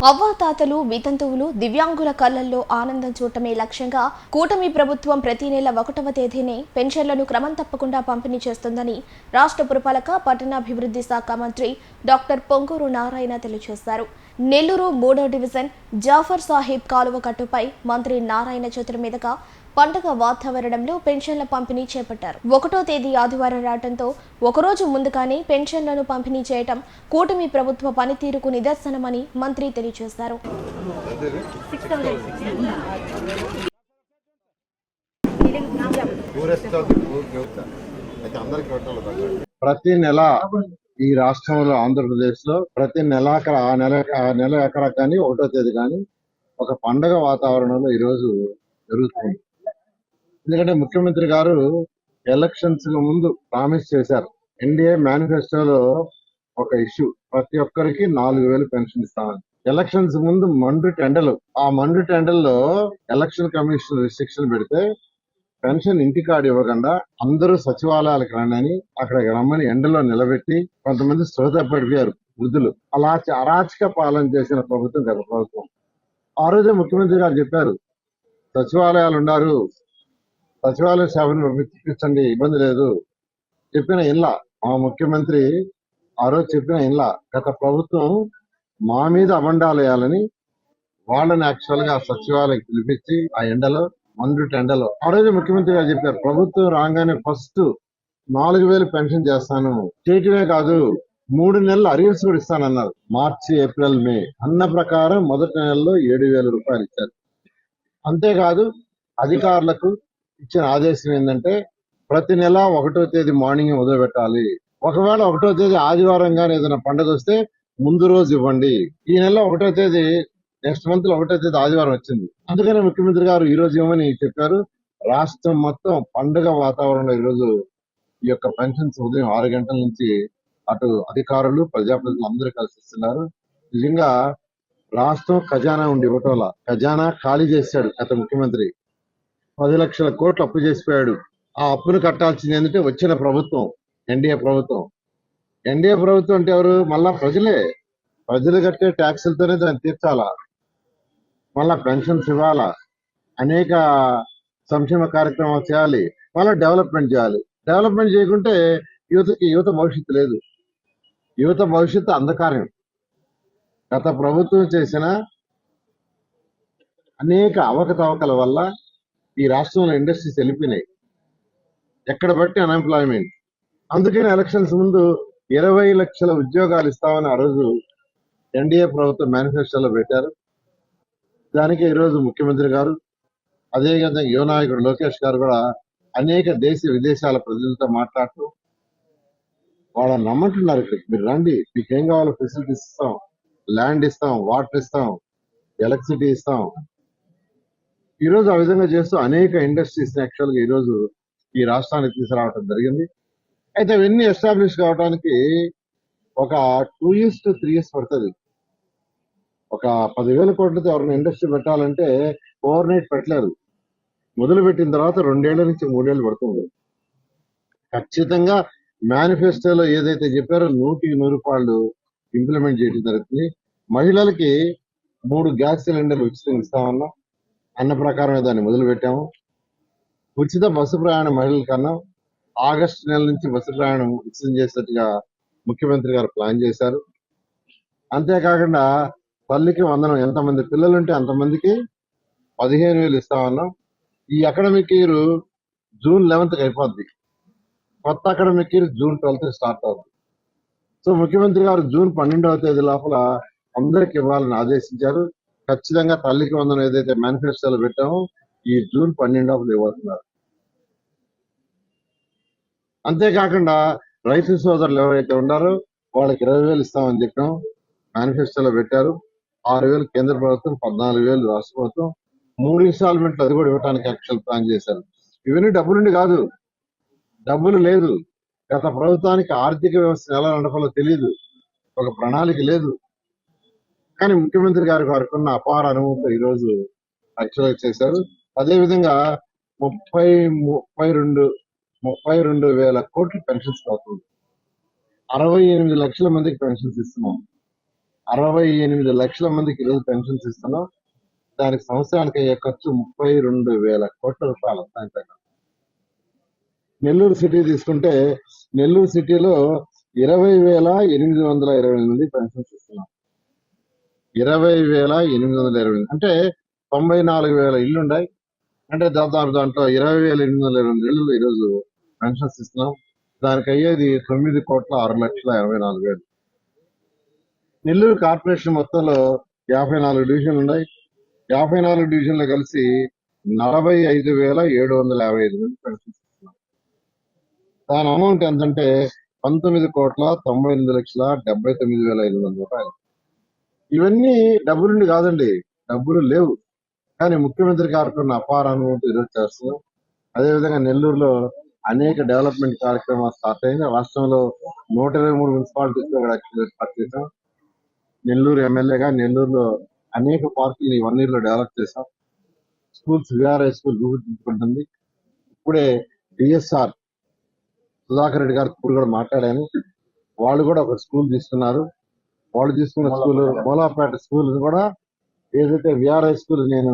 అవ్వాతాతలు, వితంతువులు, దివ్యాంగుల కళ్లల్లో ఆనందం చూడటమే లక్ష్యంగా కూటమి ప్రభుత్వం ప్రతి నెల 1వ తేదీనే పెన్షన్లను క్రమం తప్పకుండా పంపిణీ చేస్తుందని రాష్ట్ర పురపాలక పట్టణాభివృద్ధి శాఖ మంత్రి డాక్టర్ పొంగూరు నారాయణ తెలియజేశారు. నెల్లూరు 3వ డివిజన్ జాఫర్ సాహిబ్ కాలువ కట్టుపై మంత్రి నారాయణ చేతుల మీదుగా పండగ వాతావరణంలో పెన్షన్ల పంపిణీ చేపట్టారు. 1వ తేదీ ఆదివారం రావడంతో ఒకరోజు ముందుగానే పెన్షన్లను పంపిణీ చేయడం కూటమి ప్రభుత్వ పనితీరుకు నిదర్శనమని మంత్రి తెలియజేశారు. ప్రతి నెల ఈ రాష్ట్రంలో ఆంధ్రప్రదేశ్ లో ప్రతి నెల ఎకరా కానీ 1వ తేదీ కానీ ఒక పండగ వాతావరణంలో ఈ రోజు జరుగుతుంది. ఎందుకంటే ముఖ్యమంత్రి గారు ఎలక్షన్స్ ముందు ప్రామిస్ చేశారు. ఎన్డీఏ మేనిఫెస్టోలో ఒక ఇష్యూ, ప్రతి ఒక్కరికి 4,000 పెన్షన్ ఇస్తామని. ఎలక్షన్స్ ముందు మండు టెండర్లో ఎలక్షన్ కమిషన్ రిస్ట్రిక్షన్ పెడితే పెన్షన్ ఇంటికాడు ఇవ్వకుండా అందరూ సచివాలయాలకు రండి అక్కడికి రమ్మని ఎండలో నిలబెట్టి కొంతమంది శ్రోత పడిపోయారు వృద్ధులు. అలా అరాచక పాలన చేసిన ప్రభుత్వం గత ప్రభుత్వం. ఆ రోజే ముఖ్యమంత్రి గారు చెప్పారు, సచివాలయాలు ఉన్నారు, సచివాలయ సేవను పంపించండి, ఇబ్బంది లేదు. చెప్పిన ఇన్లా మా ముఖ్యమంత్రి ఆ రోజు చెప్పిన ఇన్లా గత ప్రభుత్వం మా మీద అబండాలు వేయాలని వాళ్ళని యాక్చువల్ గా సచివాలయం పిలిపించి ఆ మండు టెండలో ఆ రోజు ముఖ్యమంత్రి గారు చెప్పారు, ప్రభుత్వం రాగానే ఫస్ట్ 4,000 పెన్షన్ చేస్తాను, చేయటమే కాదు 3 నెలలు అరియర్స్ కూడా ఇస్తానన్నారు. మార్చి, ఏప్రిల్, మే అన్న ప్రకారం మొదటి నెలలో 7,000 రూపాయలు ఇచ్చారు. అంతేకాదు అధికారులకు ఇచ్చిన ఆదేశం ఏంటంటే ప్రతి నెల 1వ తేదీ మార్నింగ్ మొదలుపెట్టాలి. ఒకవేళ 1వ తేదీ ఆదివారం గానీ ఏదైనా పండుగ వస్తే ముందు రోజు ఇవ్వండి. ఈ నెల 1వ తేదీ నెక్స్ట్ మంత్ లో 1వ తేదీ ఆదివారం వచ్చింది. అందుకనే ముఖ్యమంత్రి గారు ఈ రోజు ఇవ్వమని చెప్పారు. రాష్ట్రం మొత్తం పండుగ వాతావరణంలో ఈ రోజు ఈ యొక్క పెన్షన్స్ ఉదయం 6 గంటల నుంచి అటు అధికారులు, ప్రజాప్రతినిధులు అందరూ కలిసి ఇస్తున్నారు. నిజంగా రాష్ట్రం ఖజానా ఉండి ఇవ్వటంలా ఖజానా ఖాళీ చేశాడు గత ముఖ్యమంత్రి. 10 లక్షల కోట్లు అప్పు చేసిపోయాడు. ఆ అప్పును కట్టాల్సింది ఏంటంటే వచ్చిన ప్రభుత్వం, ఎన్డీఏ ప్రభుత్వం. ఎన్డీఏ ప్రభుత్వం అంటే ఎవరు? మళ్ళా ప్రజలు కట్టే ట్యాక్సులతోనే దాన్ని తీర్చాలా, మళ్ళా పెన్షన్స్ ఇవ్వాలా, అనేక సంక్షేమ కార్యక్రమాలు చేయాలి, మళ్ళా డెవలప్మెంట్ చేయాలి. డెవలప్మెంట్ చేయకుంటే యువత భవిష్యత్తు లేదు. యువత భవిష్యత్తు అంధకారం. గత ప్రభుత్వం చేసిన అనేక అవకతవకల వల్ల ఈ రాష్ట్రంలో ఇండస్ట్రీస్ వెళ్ళిపోయినాయి. ఎక్కడ బట్టి అన్ఎంప్లాయ్మెంట్. అందుకని ఎలక్షన్స్ ముందు 20 లక్షల ఉద్యోగాలు ఇస్తామని ఆ రోజు ఎన్డీఏ ప్రభుత్వం మేనిఫెస్టోలో పెట్టారు. దానికి ఈరోజు ముఖ్యమంత్రి గారు, అదేవిధంగా యువ నాయకుడు లోకేష్ గారు కూడా అనేక దేశ విదేశాల ప్రజలతో మాట్లాడుతూ వాళ్ళని నమ్మంటున్నారు. ఇక్కడికి మీరు రండి, మీకు ఏం కావాలో ఫెసిలిటీస్ ఇస్తాం, ల్యాండ్ ఇస్తాం, వాటర్ ఇస్తాం, ఎలక్ట్రిసిటీ ఇస్తాం. ఈ రోజు ఆ విధంగా చేస్తూ అనేక ఇండస్ట్రీస్ యాక్చువల్ గా ఈ రోజు ఈ రాష్ట్రానికి తీసుకురావడం జరిగింది. అయితే అవన్నీ ఎస్టాబ్లిష్ కావడానికి ఒక 2 years to 3 years పడుతుంది. ఒక 10,000 కోట్లతో ఎవరైనా ఇండస్ట్రీ పెట్టాలంటే ఓవర్ నైట్ పెట్టలేరు. మొదలు పెట్టిన తర్వాత 2 ఏళ్ల నుంచి 3 ఏళ్ళు పడుతుంది. ఖచ్చితంగా మేనిఫెస్టోలో ఏదైతే చెప్పారో 100కి 100 ఇంప్లిమెంట్ చేయడం జరుగుతుంది. మహిళలకి 3 గ్యాస్ సిలిండర్లు ఉచితంగా ఇస్తామన్నా, అన్న ప్రకారమే దాన్ని మొదలు పెట్టాము. ఉచిత బస్సు ప్రయాణం మహిళల కన్నా ఆగస్టు నెల నుంచి బస్సు ప్రయాణం ఉచితం చేసేట్టుగా ముఖ్యమంత్రి గారు ప్లాన్ చేశారు. అంతేకాకుండా తల్లికి వందనం, ఎంతమంది పిల్లలుంటే అంతమందికి 15,000 ఇస్తామన్నాం. ఈ అకాడమిక్ ఇయర్ June 11th అయిపోద్ది. కొత్త academic year June 12th start అవుతుంది. సో ముఖ్యమంత్రి గారు June 12వ తేదీ లోపల అందరికి ఇవ్వాలని ఆదేశించారు. ఖచ్చితంగా తల్లికి వందనం ఏదైతే మేనిఫెస్టోలో పెట్టామో ఈ June 12వ ఇవ్వబోతున్నారు. అంతేకాకుండా రైతు సోదరులు ఎవరైతే ఉన్నారో వాళ్ళకి 20,000 ఇస్తామని చెప్పాం, మేనిఫెస్టోలో పెట్టారు. 6,000 కేంద్ర ప్రభుత్వం, 14,000 రాష్ట్ర ప్రభుత్వం, 3 ఇన్స్టాల్మెంట్లు అది కూడా ఇవ్వడానికి యాక్చువల్ ప్లాన్ చేశారు. ఇవన్నీ డబ్బులుండి కాదు, డబ్బులు లేదు. గత ప్రభుత్వానికి ఆర్థిక వ్యవస్థ ఎలా నడపాలో తెలియదు, ఒక ప్రణాళిక లేదు. కానీ ముఖ్యమంత్రి గారికి వారికి ఉన్న అపార అనుభవం ఈ రోజు యాక్చువల్ చేశారు. అదేవిధంగా 32,000 కోట్లు పెన్షన్స్ అవుతుంది. 68 లక్షల మందికి పెన్షన్స్ ఇస్తున్నాం. 68 లక్షల మందికి ఈరోజు పెన్షన్స్ ఇస్తున్నాం. దానికి సంవత్సరానికి అయ్యే ఖర్చు 32,000 కోట్ల రూపాయలు. దానిపైన నెల్లూరు సిటీ తీసుకుంటే నెల్లూరు సిటీలో 20,828 మంది పెన్షన్స్ ఇస్తున్నాం. 20,828 అంటే 94,000 ఇల్లు ఉన్నాయి. అంటే దాదాపు దాంట్లో 20,828 ఇళ్ళు ఈరోజు పెన్షన్స్ ఇస్తున్నాం. దానికి అయ్యేది 9,06,84,000. నెల్లూరు కార్పొరేషన్ మొత్తంలో 54 డివిజన్లు ఉన్నాయి. 54 డివిజన్లు కలిసి 45,755 మంది పెన్షన్స్ ఇస్తున్నాం. దాని అమౌంట్ ఎంతంటే 19,98,79,500 రూపాయలు. ఇవన్నీ డబ్బులుండి కాదండి, డబ్బులు లేవు. కానీ ముఖ్యమంత్రి గారికి ఉన్న అపార అనుభూతి ఈరోజు చేస్తున్నాం. అదేవిధంగా నెల్లూరులో అనేక డెవలప్మెంట్ కార్యక్రమాలు స్టార్ట్ అయింది. రాష్ట్రంలో 123 మున్సిపాలిటీస్ లో కూడా స్టార్ట్ చేశాం. నెల్లూరు ఎమ్మెల్యేగా నెల్లూరులో అనేక పార్కులు 1 year లో డెవలప్ చేశాం. స్కూల్స్ విఆర్ఐ స్కూల్ రూపుదిద్దుకుంటుంది. ఇప్పుడే డిఎస్ఆర్ సుధాకర్ రెడ్డి గారికి ఇప్పుడు కూడా మాట్లాడాను. వాళ్ళు కూడా ఒక స్కూల్ తీసుకున్నారు. వాళ్ళు తీసుకున్న స్కూల్ మూలాపేట స్కూల్ కూడా ఏదైతే విఆర్ఐ స్కూల్ నేను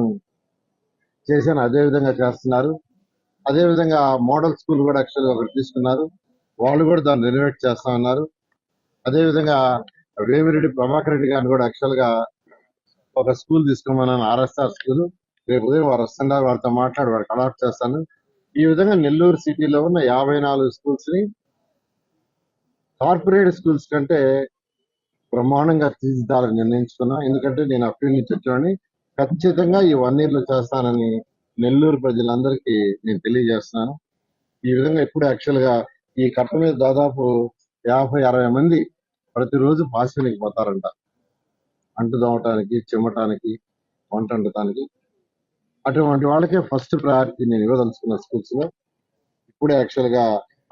చేశాను అదే విధంగా చేస్తున్నారు. అదే విధంగా మోడల్ స్కూల్ కూడా యాక్చువల్ గా ఒకటి తీసుకున్నారు. వాళ్ళు కూడా దాన్ని రెనోవేట్ చేస్తా ఉన్నారు. అదే విధంగా వేమిరెడ్డి ప్రభాకర్ రెడ్డి గారిని కూడా యాక్చువల్ గా ఒక స్కూల్ తీసుకోమన్నాను, ఆర్ఎస్ఆర్ స్కూల్. రేపు ఉదయం వారు వస్తున్నారు, వారితో మాట్లాడి వారికి అలాట్ చేస్తాను. ఈ విధంగా నెల్లూరు సిటీలో ఉన్న 54 స్కూల్స్ ని కార్పొరేట్ స్కూల్స్ కంటే బ్రహ్మాండంగా తీర్చిదాలని నిర్ణయించుకున్నా. ఎందుకంటే నేను అప్పటి నుంచి వచ్చానని ఖచ్చితంగా ఈ 1 year లో చేస్తానని నెల్లూరు ప్రజలందరికీ నేను తెలియజేస్తున్నాను. ఈ విధంగా ఇప్పుడు యాక్చువల్ గా ఈ కట్ట మీద దాదాపు 50-60 మంది ప్రతిరోజు పాశ్వనికి పోతారంట, అంటు దోమటానికి, చిమ్మటానికి, వంట వండటానికి. అటువంటి వాళ్ళకే ఫస్ట్ ప్రయారిటీ నేను ఇవ్వదలుచుకున్న స్కూల్స్ లో. ఇప్పుడే యాక్చువల్ గా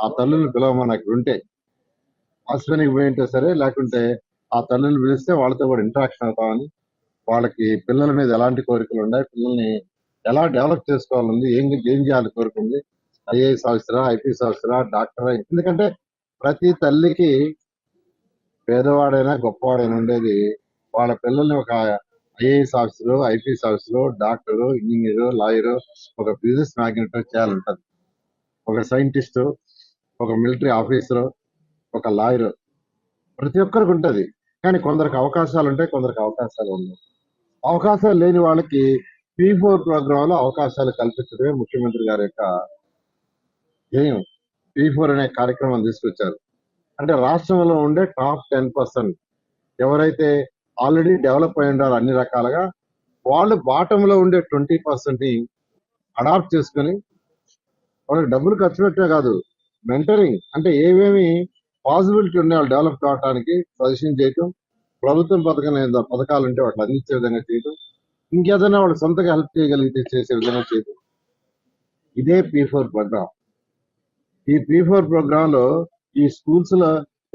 ఆ తల్లులు పిలవమని అక్కడ ఉంటే పాశ్వనికి పోయి ఉంటే సరే, లేకుంటే ఆ తల్లులు పిలిస్తే వాళ్ళతో కూడా ఇంటరాక్షన్ అవుతామని, వాళ్ళకి పిల్లల మీద ఎలాంటి కోరికలు ఉన్నాయి, పిల్లల్ని ఎలా డెవలప్ చేసుకోవాలని, ఏం చేయాలి కోరుకుంది, ఐఏఎస్ ఆఫీసరా, ఐపీఎస్ ఆఫీసరా, డాక్టరా. ఎందుకంటే ప్రతి తల్లికి పేదవాడైనా గొప్పవాడైనా ఉండేది వాళ్ళ పిల్లల్ని ఒక IAS officer, IPS officer, doctor, engineer, lawyer, ఒక బిజినెస్ మ్యాగ్నెట్ చేయాలంటది. ఒక సైంటిస్టు, ఒక మిలిటరీ ఆఫీసరు, ఒక లాయరు, ప్రతి ఒక్కరికి ఉంటది. కానీ కొందరికి అవకాశాలు ఉంటాయి, కొందరికి అవకాశాలు ఉండవు. అవకాశాలు లేని వాళ్ళకి P4 ప్రోగ్రామ్ లో అవకాశాలు కల్పించడమే ముఖ్యమంత్రి గారి యొక్క ధ్యేయం. P4 అనే కార్యక్రమం తీసుకొచ్చారు. అంటే రాష్ట్రంలో ఉండే టాప్ 10% ఎవరైతే ఆల్రెడీ డెవలప్ అయి ఉండారో అన్ని రకాలుగా, వాళ్ళు బాటమ్ లో ఉండే 20% ని అడాప్ట్ చేసుకుని వాళ్ళకి డబ్బులు ఖర్చు పెట్టే కాదు, మెంటరింగ్ అంటే ఏమేమి పాసిబిలిటీ ఉన్నాయి వాళ్ళు డెవలప్ కావడానికి సజెషన్ చేయటం, ప్రభుత్వం పథకాలు ఉంటే వాటిని అందించే విధంగా చేయటం, ఇంకేదైనా వాళ్ళు సొంతగా హెల్ప్ చేయగలిగితే చేసే విధంగా చేయటం. ఇదే P4 ప్రోగ్రామ్. ఈ P4 ప్రోగ్రామ్ లో ఈ స్కూల్స్ లో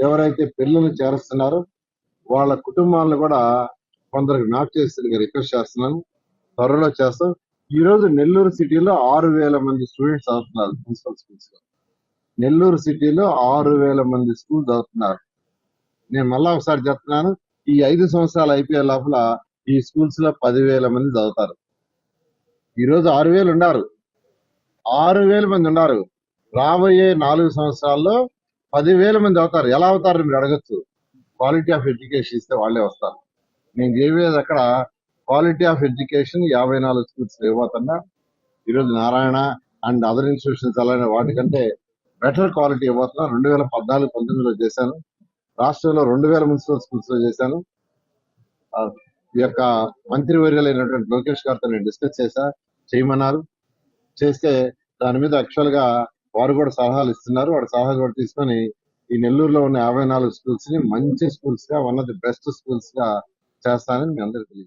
ఎవరైతే పిల్లల్ని చేరుస్తున్నారో వాళ్ళ కుటుంబాలను కూడా కొందరికి మ్యాప్ చేసి రిక్వెస్ట్ చేస్తున్నాను, త్వరలో చేస్తాం. ఈ రోజు నెల్లూరు సిటీలో 6,000 మంది స్టూడెంట్స్ చదువుతున్నారు ప్రిన్సిపల్ స్కూల్స్ లో. నెల్లూరు సిటీలో 6,000 మంది స్కూల్ చదువుతున్నారు. నేను మళ్ళా ఒకసారి చెప్తున్నాను, ఈ 5 సంవత్సరాలు అయిపోయే లోపల ఈ స్కూల్స్ లో 10,000 మంది చదువుతారు. ఈ రోజు 6,000 ఉన్నారు, 6,000 మంది ఉన్నారు. రాబోయే 4 సంవత్సరాల్లో 10,000 మంది అవుతారు. ఎలా అవుతారు మీరు అడగచ్చు. క్వాలిటీ ఆఫ్ ఎడ్యుకేషన్ ఇస్తే వాళ్ళే వస్తారు. నేను చేయలేదు అక్కడ క్వాలిటీ ఆఫ్ ఎడ్యుకేషన్ 54 స్కూల్స్ ఇవ్వబోతున్నా. ఈరోజు నారాయణ అండ్ అదర్ ఇన్స్టిట్యూషన్స్ అలానే వాటికంటే బెటర్ క్వాలిటీ ఇవ్వబోతున్నా. 2014-19లో చేశాను. రాష్ట్రంలో 2,000 మున్సిపల్ స్కూల్స్ లో చేశాను. ఈ యొక్క మంత్రివర్యులైనటువంటి లోకేష్ గారితో నేను డిస్కస్ చేయమన్నారు. చేస్తే దాని మీద యాక్చువల్ గా వారు కూడా సలహాలు ఇస్తున్నారు. వాడు సలహాలు కూడా తీసుకొని ఈ నెల్లూరులో ఉన్న 54 స్కూల్స్ ని మంచి స్కూల్స్ గా, one of the best schools గా చేస్తానని మీ అందరికీ తెలియదు.